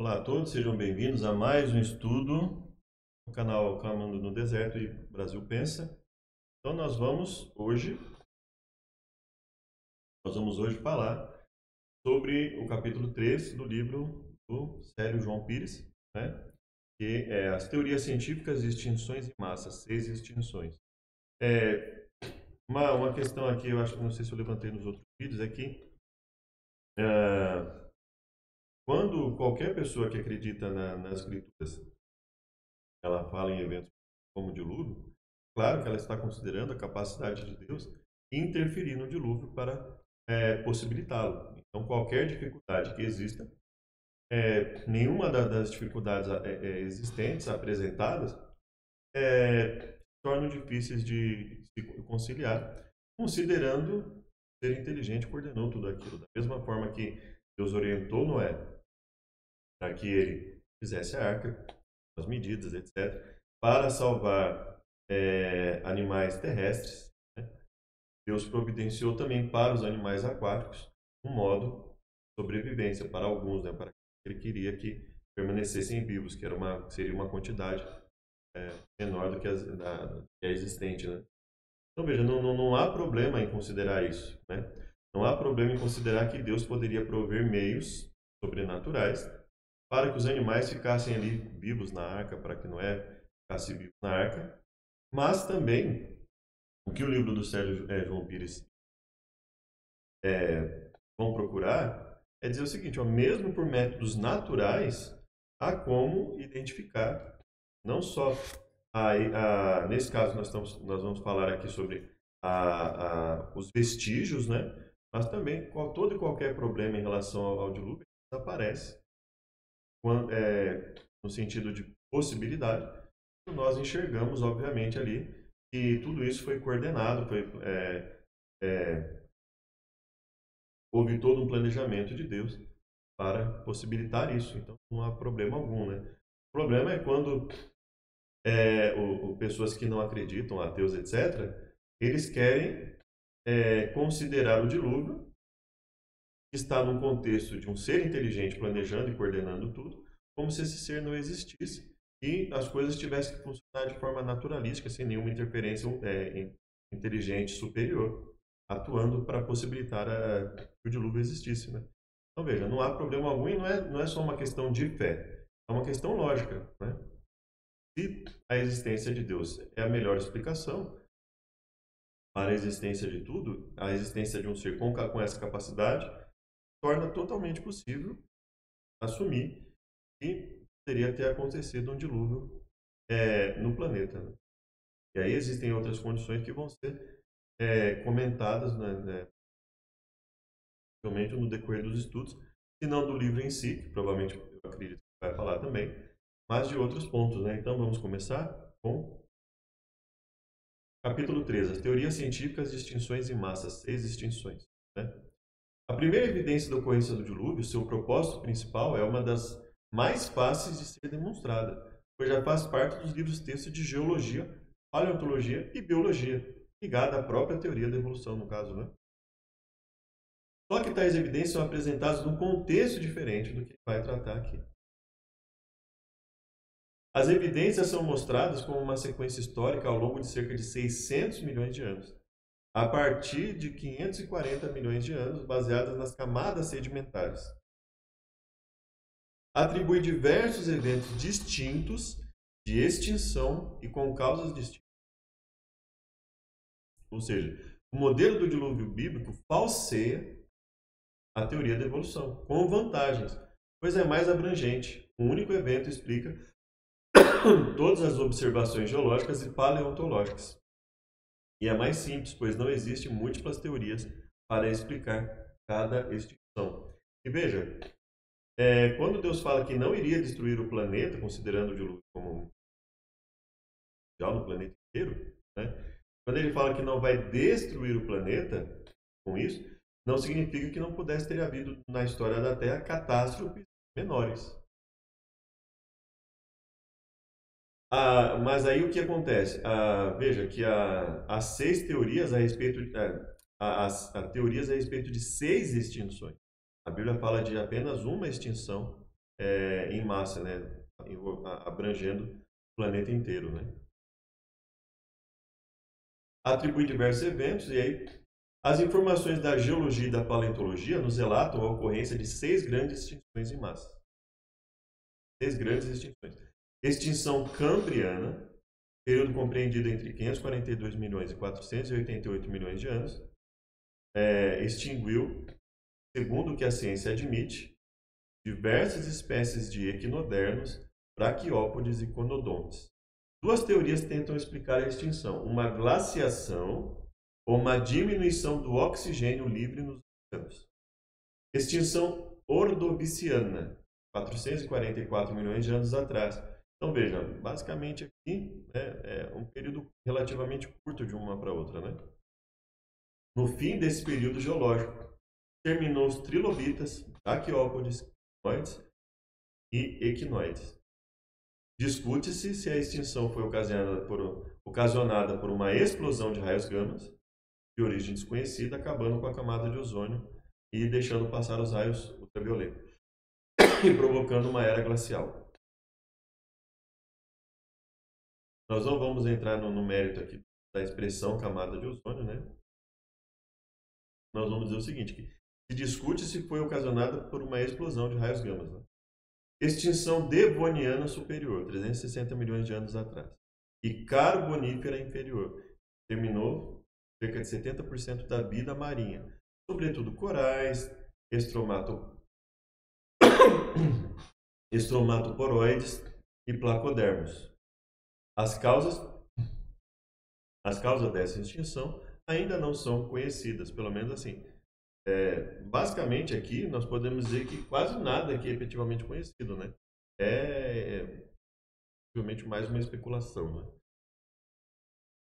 Olá a todos, sejam bem-vindos a mais um estudo no canal Clamando no Deserto e Brasil Pensa. Então nós vamos hoje falar sobre o capítulo 3 do livro do Célio João Pires, né? Que é as teorias científicas de extinções em massa, 6 extinções. Uma questão aqui, eu acho que não sei se eu levantei nos outros vídeos, é que quando qualquer pessoa que acredita nas escrituras, ela fala em eventos como o dilúvio, claro que ela está considerando a capacidade de Deus interferir no dilúvio para possibilitá-lo. Então, qualquer dificuldade que exista, nenhuma das dificuldades existentes, apresentadas, tornam difíceis de se conciliar, considerando ser inteligente coordenou tudo aquilo. Da mesma forma que Deus orientou Noé para que ele fizesse a arca, as medidas, etc., para salvar animais terrestres, né? Deus providenciou também para os animais aquáticos um modo de sobrevivência para alguns, né? Para que ele queria que permanecessem vivos, que seria uma quantidade menor do que que é existente, né? Então veja, não há problema em considerar isso, né? Não há problema em considerar que Deus poderia prover meios sobrenaturais para que os animais ficassem ali vivos na arca, para que Noé ficasse vivo na arca, mas também o que o livro do Sérgio João Pires vão procurar é dizer o seguinte, ó, mesmo por métodos naturais, há como identificar, não só nesse caso nós vamos falar aqui sobre os vestígios, né? Mas também todo e qualquer problema em relação ao dilúvio desaparece no sentido de possibilidade. Nós enxergamos, obviamente, ali que tudo isso foi coordenado, houve todo um planejamento de Deus para possibilitar isso. Então, não há problema algum, né? O problema é quando pessoas que não acreditam, ateus, etc., eles querem considerar o dilúvio, que está num contexto de um ser inteligente planejando e coordenando tudo, como se esse ser não existisse e as coisas tivessem que funcionar de forma naturalística, sem nenhuma interferência inteligente superior, atuando para possibilitar que o dilúvio existisse, né? Então veja, não há problema algum e não é só uma questão de fé, é uma questão lógica, né? Se a existência de Deus é a melhor explicação para a existência de tudo, a existência de um ser com essa capacidade torna totalmente possível assumir que teria ter acontecido um dilúvio no planeta, né? E aí existem outras condições que vão ser comentadas, né, realmente no decorrer dos estudos, se não do livro em si, que provavelmente eu acredito que vai falar também, mas de outros pontos, né? Então vamos começar com capítulo 3, as teorias científicas de extinções em massa, 6 extinções, né? A primeira evidência da ocorrência do dilúvio, seu propósito principal, é uma das mais fáceis de ser demonstrada, pois já faz parte dos livros textos de geologia, paleontologia e biologia, ligada à própria teoria da evolução, no caso, né? Só que tais evidências são apresentadas num contexto diferente do que vai tratar aqui. As evidências são mostradas como uma sequência histórica ao longo de cerca de 600 milhões de anos, a partir de 540 milhões de anos, baseadas nas camadas sedimentares. Atribui diversos eventos distintos de extinção e com causas distintas. Ou seja, o modelo do dilúvio bíblico falseia a teoria da evolução, com vantagens, pois é mais abrangente. Um único evento explica todas as observações geológicas e paleontológicas. E é mais simples, pois não existem múltiplas teorias para explicar cada extinção. E veja, quando Deus fala que não iria destruir o planeta, considerando o dilúvio como já no planeta inteiro, né? Quando ele fala que não vai destruir o planeta com isso, não significa que não pudesse ter havido na história da Terra catástrofes menores. Mas aí o que acontece? Veja que há 6 teorias a respeito teorias a respeito de 6 extinções. A Bíblia fala de apenas uma extinção em massa, né? Abrangendo o planeta inteiro, né? Atribui diversos eventos, e aí as informações da geologia e da paleontologia nos relatam a ocorrência de 6 grandes extinções em massa. 6 grandes extinções. Extinção cambriana, período compreendido entre 542 milhões e 488 milhões de anos, extinguiu, segundo o que a ciência admite, diversas espécies de equinodermos, braquiópodes e conodontes. 2 teorias tentam explicar a extinção: uma glaciação ou uma diminuição do oxigênio livre nos oceanos. Extinção ordoviciana, 444 milhões de anos atrás. Então veja, basicamente aqui é um período relativamente curto de uma para outra, né? No fim desse período geológico, terminou os trilobitas, braquiópodes, equinoides e equinoides. Discute-se se a extinção foi ocasionada por uma explosão de raios gamas de origem desconhecida, acabando com a camada de ozônio e deixando passar os raios ultravioletos e provocando uma era glacial. Nós não vamos entrar no mérito aqui da expressão camada de ozônio, né? Nós vamos dizer o seguinte, que se discute se foi ocasionada por uma explosão de raios gamas, né? Extinção devoniana superior, 360 milhões de anos atrás. E carbonífera inferior, terminou cerca de 70% da vida marinha, sobretudo corais, estromatoporoides e placodermos. As causas dessa extinção ainda não são conhecidas, pelo menos assim. Basicamente aqui nós podemos dizer que quase nada aqui é efetivamente conhecido, né? Realmente mais uma especulação, né?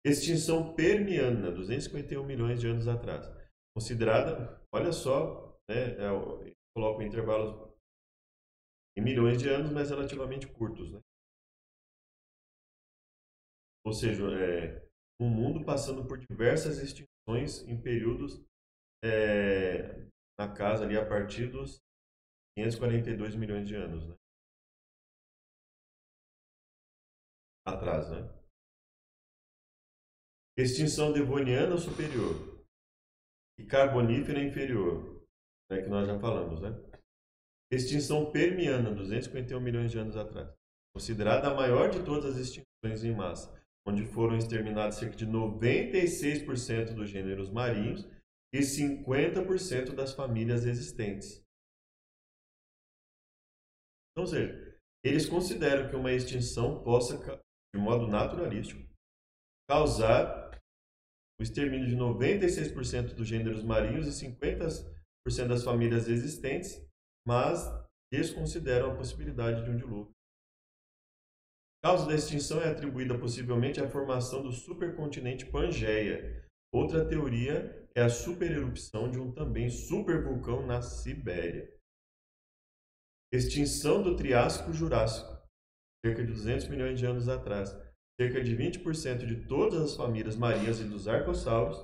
Extinção permiana, 251 milhões de anos atrás. Considerada, olha só, né, coloca intervalos em milhões de anos, mas relativamente curtos, né? Ou seja, um mundo passando por diversas extinções em períodos na casa ali a partir dos 542 milhões de anos, né? Atrás, né? Extinção devoniana superior e carbonífera inferior, né, que nós já falamos, né? Extinção permiana, 251 milhões de anos atrás, considerada a maior de todas as extinções em massa, onde foram exterminados cerca de 96% dos gêneros marinhos e 50% das famílias existentes. Então, ou seja, eles consideram que uma extinção possa, de modo naturalístico, causar o extermínio de 96% dos gêneros marinhos e 50% das famílias existentes, mas desconsideram a possibilidade de um dilúvio. A causa da extinção é atribuída possivelmente à formação do supercontinente Pangeia. Outra teoria é a supererupção de um também supervulcão na Sibéria. Extinção do Triássico-Jurássico, cerca de 200 milhões de anos atrás. Cerca de 20% de todas as famílias marinhas e dos arcossauros,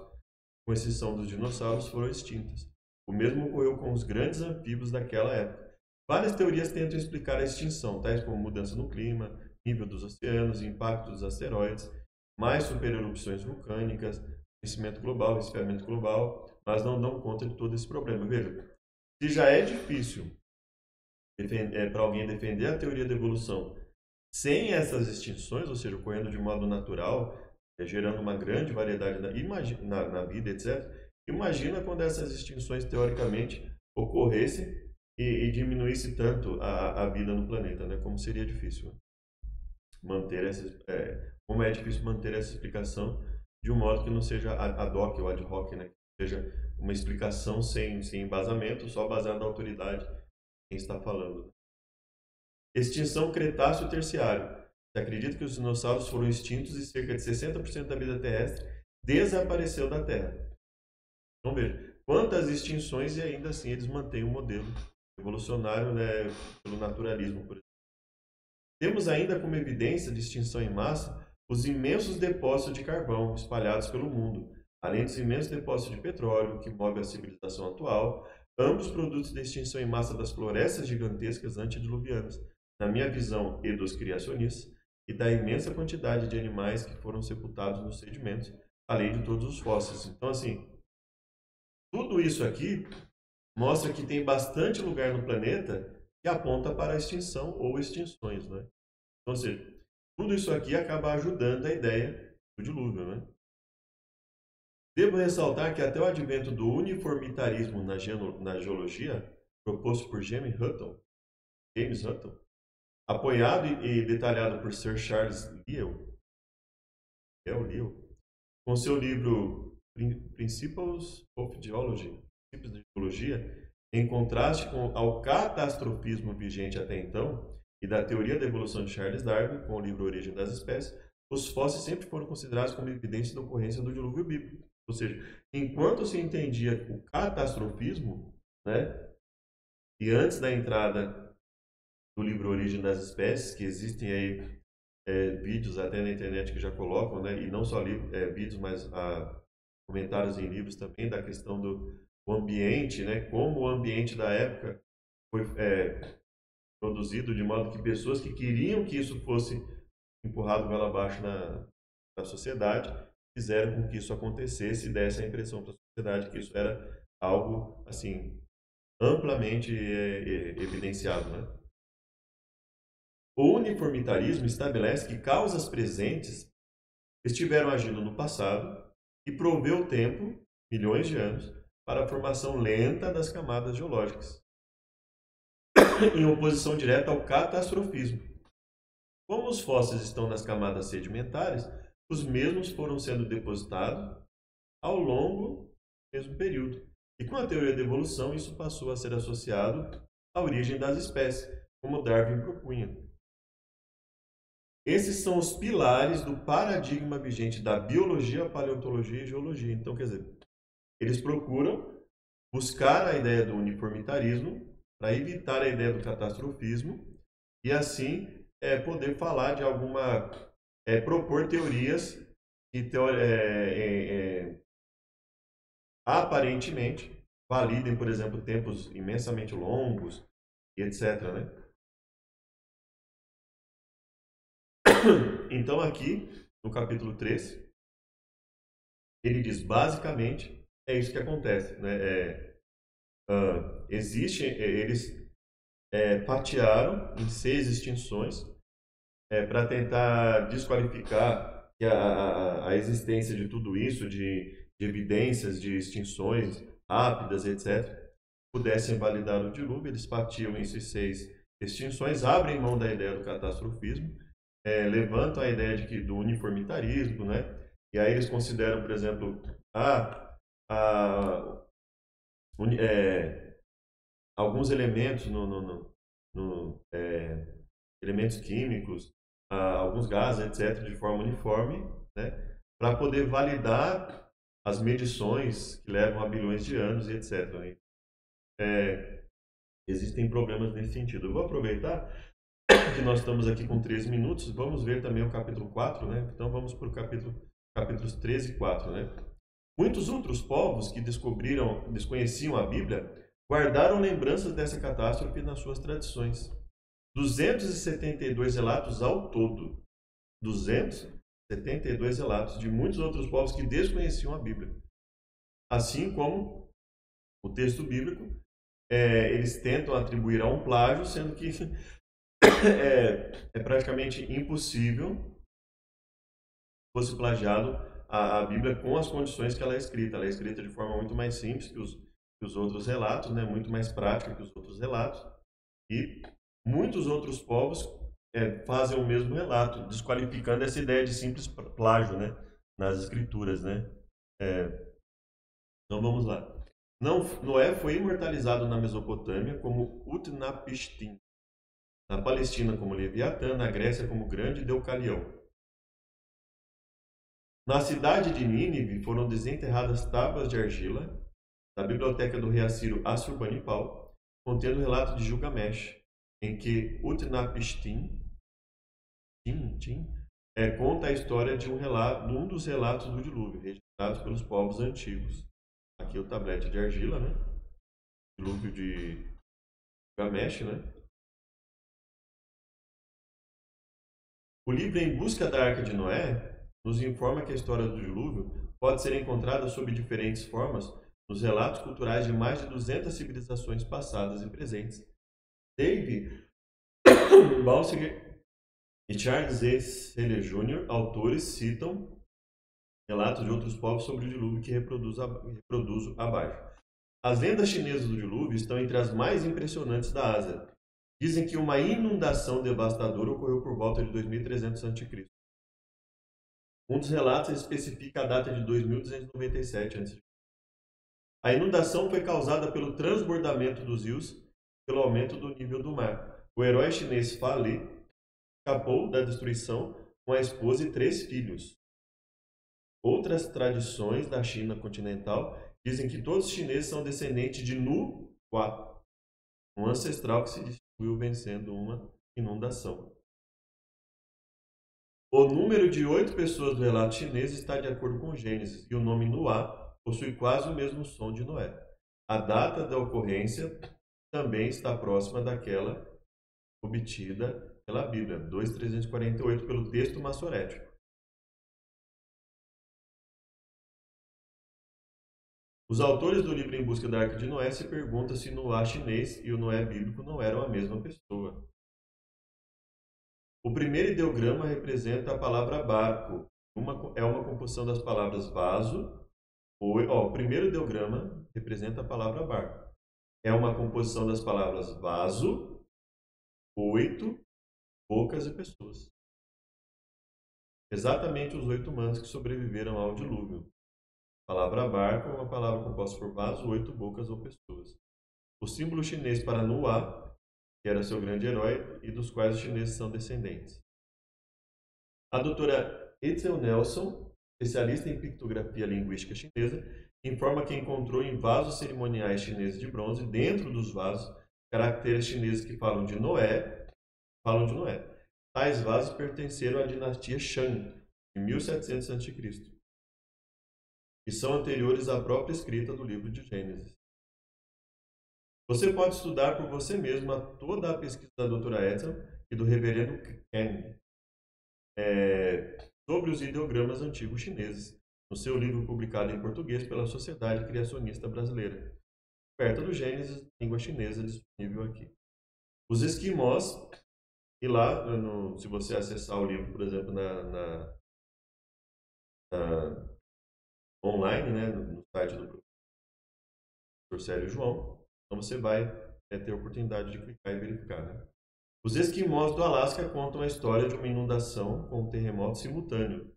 com exceção dos dinossauros, foram extintas. O mesmo ocorreu com os grandes anfíbios daquela época. Várias teorias tentam explicar a extinção, tais como mudança no clima, nível dos oceanos, impacto dos asteroides, mais supererupções vulcânicas, aquecimento global, resfriamento global, mas não dão conta de todo esse problema. Veja, se já é difícil para alguém defender a teoria da evolução sem essas extinções, ou seja, ocorrendo de modo natural, gerando uma grande variedade na vida, etc. Imagina quando essas extinções, teoricamente, ocorressem e diminuísse tanto a vida no planeta, né? Como seria difícil manter como é difícil manter essa explicação de um modo que não seja ad hoc ou ad hoc, né? Que seja uma explicação sem embasamento, só baseada na autoridade de quem está falando. Extinção Cretáceo-Terciário. Se acredita que os dinossauros foram extintos e cerca de 60% da vida terrestre desapareceu da Terra. Então veja, quantas extinções e ainda assim eles mantêm o modelo evolucionário, né, pelo naturalismo, por exemplo. Temos ainda como evidência de extinção em massa os imensos depósitos de carvão espalhados pelo mundo, além dos imensos depósitos de petróleo que move a civilização atual, ambos produtos da extinção em massa das florestas gigantescas antediluvianas, na minha visão e dos criacionistas, e da imensa quantidade de animais que foram sepultados nos sedimentos, além de todos os fósseis. Então, assim, tudo isso aqui mostra que tem bastante lugar no planeta que aponta para a extinção ou extinções, né? Então, ou seja, tudo isso aqui acaba ajudando a ideia do dilúvio, né? Devo ressaltar que até o advento do uniformitarismo na geologia, proposto por James Hutton, apoiado e detalhado por Sir Charles Lyell, com seu livro Principles of Geology, Princípios de Geologia, em contraste ao catastrofismo vigente até então e da teoria da evolução de Charles Darwin, com o livro Origem das Espécies, os fósseis sempre foram considerados como evidência da ocorrência do dilúvio bíblico. Ou seja, enquanto se entendia o catastrofismo, né, e antes da entrada do livro Origem das Espécies, que existem aí vídeos até na internet que já colocam, né, e não só vídeos, mas comentários em livros também da questão do ambiente, né, como o ambiente da época foi produzido de modo que pessoas que queriam que isso fosse empurrado goela abaixo na sociedade fizeram com que isso acontecesse e desse a impressão para a sociedade que isso era algo assim amplamente evidenciado, né? O uniformitarismo estabelece que causas presentes estiveram agindo no passado e proveu o tempo, milhões de anos, para a formação lenta das camadas geológicas, em oposição direta ao catastrofismo. Como os fósseis estão nas camadas sedimentares, os mesmos foram sendo depositados ao longo do mesmo período. E com a teoria da evolução, isso passou a ser associado à origem das espécies, como Darwin propunha. Esses são os pilares do paradigma vigente da biologia, paleontologia e geologia. Então, quer dizer, eles procuram buscar a ideia do uniformitarismo para evitar a ideia do catastrofismo e, assim, poder falar de alguma... propor teorias que aparentemente validem, por exemplo, tempos imensamente longos e etc., né? Então, aqui, no capítulo 3, ele diz, basicamente, é isso que acontece, né? Eles fatiaram em 6 extinções para tentar desqualificar que a existência de tudo isso, de evidências de extinções rápidas, etc., pudessem validar o dilúvio. Eles fatiam esses 6 extinções, abrem mão da ideia do catastrofismo, levantam a ideia do uniformitarismo, né? E aí eles consideram, por exemplo, alguns elementos elementos químicos, alguns gases, etc., de forma uniforme, né? Para poder validar as medições que levam a bilhões de anos e etc., né? Existem problemas nesse sentido. Eu vou aproveitar que nós estamos aqui com 13 minutos, vamos ver também o capítulo 4, né? Então vamos para o capítulos 13 e 4, né? Muitos outros povos que desconheciam a Bíblia guardaram lembranças dessa catástrofe nas suas tradições. 272 relatos ao todo. 272 relatos de muitos outros povos que desconheciam a Bíblia. Assim como o texto bíblico, eles tentam atribuir a um plágio, sendo que é praticamente impossível fosse plagiado a Bíblia com as condições que ela é escrita. Ela é escrita de forma muito mais simples que os outros relatos, né? Muito mais prática que os outros relatos. E muitos outros povos fazem o mesmo relato, desqualificando essa ideia de simples plágio, né? Nas escrituras, né? Então vamos lá. Noé foi imortalizado na Mesopotâmia como Utnapishtim, na Palestina como Leviatã, na Grécia como Grande Deucalião. Na cidade de Nínive foram desenterradas tábuas de argila da biblioteca do rei assírio Assurbanipal, contendo o relato de Gilgamesh, em que Utnapishtim conta a história de um dos relatos do dilúvio, registrados pelos povos antigos. Aqui o tablete de argila, né? dilúvio de Gamesh, né? O livro Em Busca da Arca de Noé nos informa que a história do dilúvio pode ser encontrada sob diferentes formas nos relatos culturais de mais de 200 civilizações passadas e presentes. David Balsinger e Charles E. Seeley Jr., autores, citam relatos de outros povos sobre o dilúvio que reproduzo abaixo. As lendas chinesas do dilúvio estão entre as mais impressionantes da Ásia. Dizem que uma inundação devastadora ocorreu por volta de 2300 a.C. Um dos relatos especifica a data de 2297 a.C. A inundação foi causada pelo transbordamento dos rios pelo aumento do nível do mar. O herói chinês Fa Li escapou da destruição com a esposa e 3 filhos. Outras tradições da China continental dizem que todos os chineses são descendentes de Nu Hua, um ancestral que se distinguiu vencendo uma inundação. O número de 8 pessoas do relato chinês está de acordo com Gênesis, e o nome Noá possui quase o mesmo som de Noé. A data da ocorrência também está próxima daquela obtida pela Bíblia, 2348, pelo texto massorético. Os autores do livro Em Busca da Arca de Noé se perguntam se Noá chinês e o Noé bíblico não eram a mesma pessoa. O primeiro ideograma representa a palavra barco. É uma composição das palavras vaso. O primeiro ideograma representa a palavra barco. É uma composição das palavras vaso, 8, bocas e pessoas. Exatamente os 8 humanos que sobreviveram ao dilúvio. A palavra barco é uma palavra composta por vaso, 8 bocas ou pessoas. O símbolo chinês para Noá, que era seu grande herói e dos quais os chineses são descendentes. A doutora Etzel Nelson, especialista em pictografia linguística chinesa, informa que encontrou em vasos cerimoniais chineses de bronze, dentro dos vasos, caracteres chineses que falam de Noé. Tais vasos pertenceram à dinastia Shang, de 1700 a.C., e são anteriores à própria escrita do livro de Gênesis. Você pode estudar por você mesmo toda a pesquisa da doutora Etzel e do reverendo Kang sobre os ideogramas antigos chineses, no seu livro publicado em português pela Sociedade Criacionista Brasileira, perto do Gênesis, língua chinesa, disponível aqui. Os esquimós, e lá, se você acessar o livro, por exemplo, online, né, no site do professor Célio João, então você vai ter a oportunidade de clicar e verificar, né? Os esquimós do Alasca contam a história de uma inundação com um terremoto simultâneo.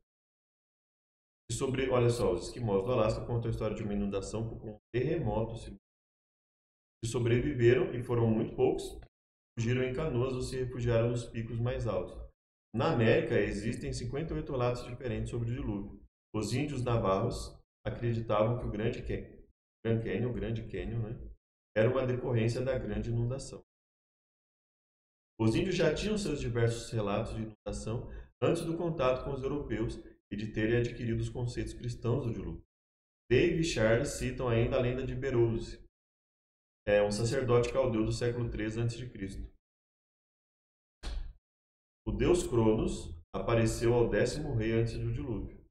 Olha só, os esquimós do Alasca contam a história de uma inundação com um terremoto simultâneo. Que sobreviveram, e foram muito poucos, fugiram em canoas ou se refugiaram nos picos mais altos. Na América, existem 58 relatos diferentes sobre o dilúvio. Os índios navarros acreditavam que o Grande Canyon, né, era uma decorrência da grande inundação. Os índios já tinham seus diversos relatos de inundação antes do contato com os europeus e de terem adquirido os conceitos cristãos do dilúvio. Dave e Charles citam ainda a lenda de Berouse, um sacerdote caldeu do século III a.C. O deus Cronos apareceu ao 10º rei antes do dilúvio,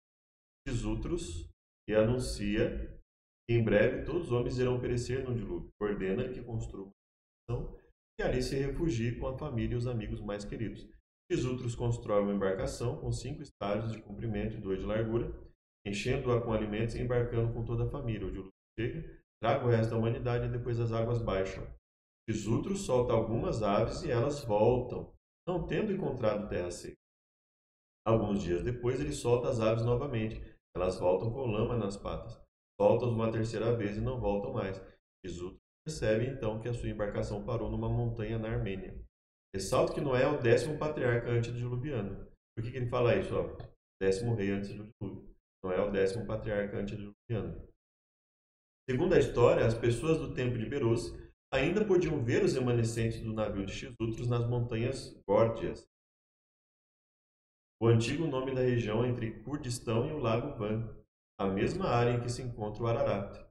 Xisutros, e anuncia que em breve todos os homens irão perecer no dilúvio. Ordena que construa uma embarcação e ali se refugie com a família e os amigos mais queridos. Xisutros constrói uma embarcação com 5 estádios de comprimento e 2 de largura, enchendo-a com alimentos e embarcando com toda a família. O dilúvio chega, traga o resto da humanidade e depois as águas baixam. Xisutros solta algumas aves e elas voltam, não tendo encontrado terra seca. Alguns dias depois ele solta as aves novamente. Elas voltam com lama nas patas. Solta-os uma terceira vez e não voltam mais. Xisutros percebe então que a sua embarcação parou numa montanha na Armênia. Ressalto que Noé é o 10º patriarca antediluviano. Por que ele fala isso? 10º rei antes do dilúvio. Noé é o 10º patriarca antediluviano. Segundo a história, as pessoas do tempo de Berouse ainda podiam ver os remanescentes do navio de Xisutros nas montanhas Górdias, o antigo nome da região entre Kurdistão e o Lago Van, a mesma área em que se encontra o Ararat.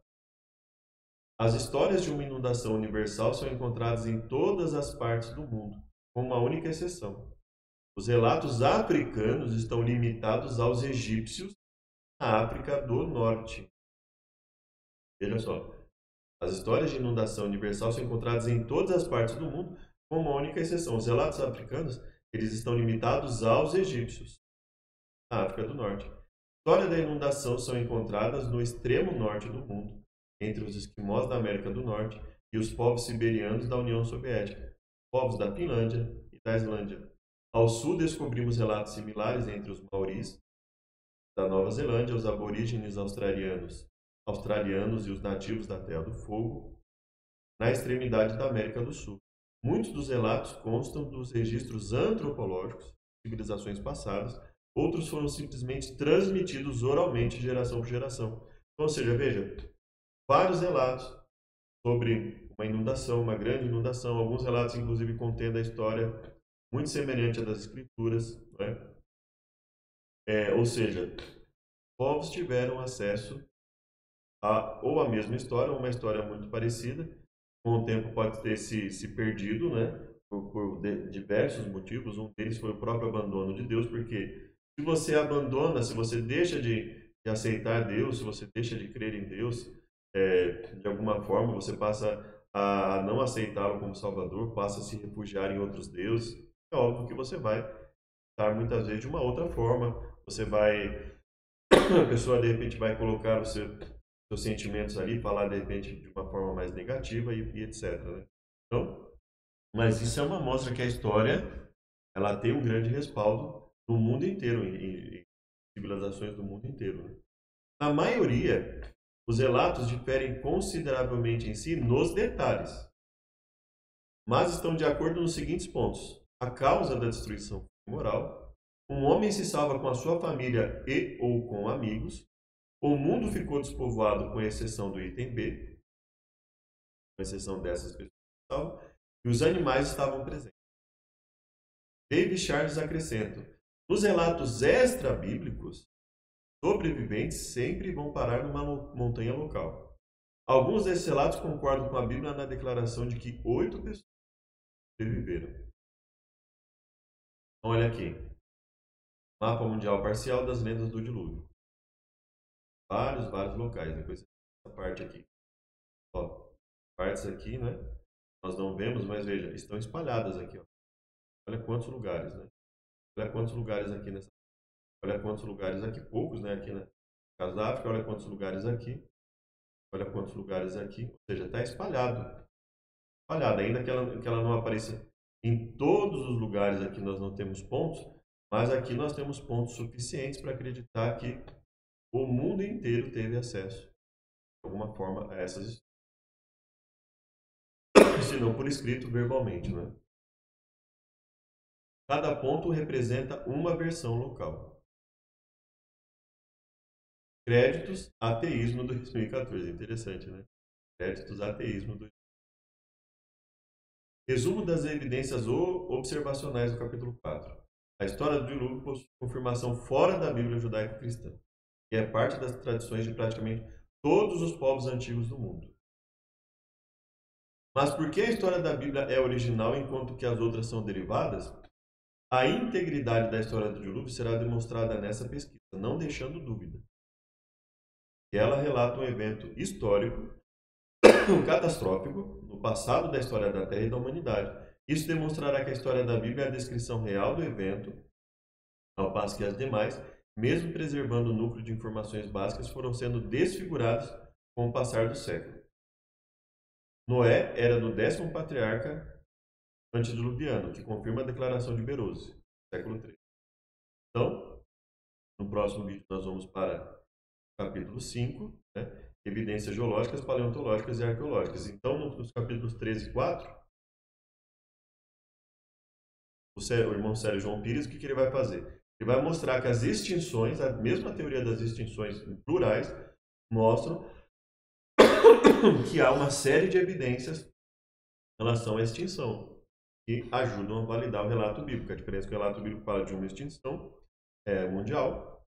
As histórias de uma inundação universal são encontradas em todas as partes do mundo, com uma única exceção. Os relatos africanos estão limitados aos egípcios na África do Norte. Veja só, as histórias de inundação universal são encontradas em todas as partes do mundo, com uma única exceção. Os relatos africanos, eles estão limitados aos egípcios na África do Norte. A história da inundação são encontradas no extremo norte do mundo, entre os esquimós da América do Norte e os povos siberianos da União Soviética, povos da Finlândia e da Islândia. Ao sul descobrimos relatos similares entre os maoris da Nova Zelândia, os aborígenes australianos e os nativos da Terra do Fogo, na extremidade da América do Sul. Muitos dos relatos constam dos registros antropológicos de civilizações passadas, outros foram simplesmente transmitidos oralmente, geração por geração. Então, ou seja, veja, vários relatos sobre uma inundação, uma grande inundação, alguns relatos inclusive contendo a história muito semelhante à das escrituras, não é? Ou seja, povos tiveram acesso ou a mesma história, ou uma história muito parecida. Com o tempo pode ter se perdido, né? Por diversos motivos. Um deles foi o próprio abandono de Deus, porque se você abandona, se você deixa de aceitar Deus, se você deixa de crer em Deus, de alguma forma você passa a não aceitá-lo como Salvador, passa a se refugiar em outros deuses. É óbvio que você vai estar muitas vezes de uma outra forma, você vai, a pessoa de repente vai colocar seus sentimentos ali, falar de repente de uma forma mais negativa e etc. Né? Então, mas isso é uma mostra que a história ela tem um grande respaldo no mundo inteiro, em civilizações do mundo inteiro. Né? Na maioria, os relatos diferem consideravelmente em si nos detalhes, mas estão de acordo nos seguintes pontos. A causa da destruição moral, um homem se salva com a sua família e ou com amigos, o mundo ficou despovoado com exceção do item B, com exceção dessas pessoas, e os animais estavam presentes. David Charles acrescenta, nos relatos extra-bíblicos, sobreviventes sempre vão parar numa montanha local. Alguns desses relatos concordam com a Bíblia na declaração de que 8 pessoas sobreviveram. Então, olha aqui. Mapa mundial parcial das lendas do dilúvio. Vários locais. Depois essa parte aqui. Ó, partes aqui, né? Nós não vemos, mas veja, estão espalhadas aqui. Ó. Olha quantos lugares, né? Olha quantos lugares aqui nessa. Olha quantos lugares aqui, poucos, né? Aqui na caso da África, olha quantos lugares aqui. Olha quantos lugares aqui. Ou seja, está espalhado. Espalhado. Ainda que ela não apareça em todos os lugares aqui, nós não temos pontos, mas aqui nós temos pontos suficientes para acreditar que o mundo inteiro teve acesso, de alguma forma, a essas histórias. Se não por escrito, verbalmente, né? Cada ponto representa uma versão local. Créditos, ateísmo 2014. Interessante, né? Créditos, ateísmo 2014. Resumo das evidências observacionais do capítulo 4. A história do dilúvio possui confirmação fora da Bíblia judaico-cristã, que é parte das tradições de praticamente todos os povos antigos do mundo. Mas por que a história da Bíblia é original enquanto que as outras são derivadas? A integridade da história do dilúvio será demonstrada nessa pesquisa, não deixando dúvida. Ela relata um evento histórico catastrófico no passado da história da Terra e da humanidade. Isso demonstrará que a história da Bíblia é a descrição real do evento, ao passo que as demais, mesmo preservando o núcleo de informações básicas, foram sendo desfiguradas com o passar do século. Noé era do 10º patriarca antediluviano, que confirma a declaração de Berose, século 3. Então, no próximo vídeo nós vamos para o capítulo 5, né? Evidências geológicas, paleontológicas e arqueológicas. Então, nos capítulos 13 e 4, o irmão Sérgio João Pires, o que ele vai fazer? Ele vai mostrar que as extinções, a mesma teoria das extinções plurais, mostram que há uma série de evidências em relação à extinção, que ajudam a validar o relato bíblico. A diferença é que o relato bíblico fala de uma extinção mundial,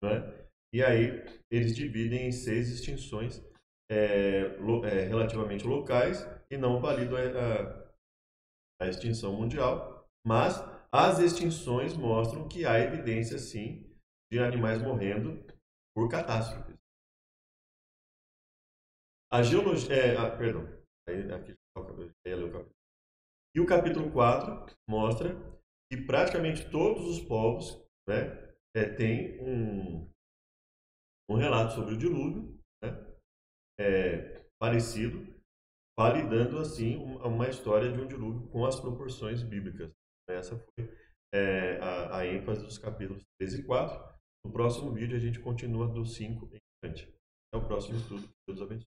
né? E aí eles dividem em 6 extinções relativamente locais e não validam a extinção mundial, mas as extinções mostram que há evidência, sim, de animais morrendo por catástrofes. A geologia... perdão. Aqui, e o capítulo 4 mostra que praticamente todos os povos, né, têm um relato sobre o dilúvio, né, parecido, validando assim uma história de um dilúvio com as proporções bíblicas. Essa foi a ênfase dos capítulos 3 e 4. No próximo vídeo a gente continua do 5 em diante. Até o próximo estudo. Deus abençoe.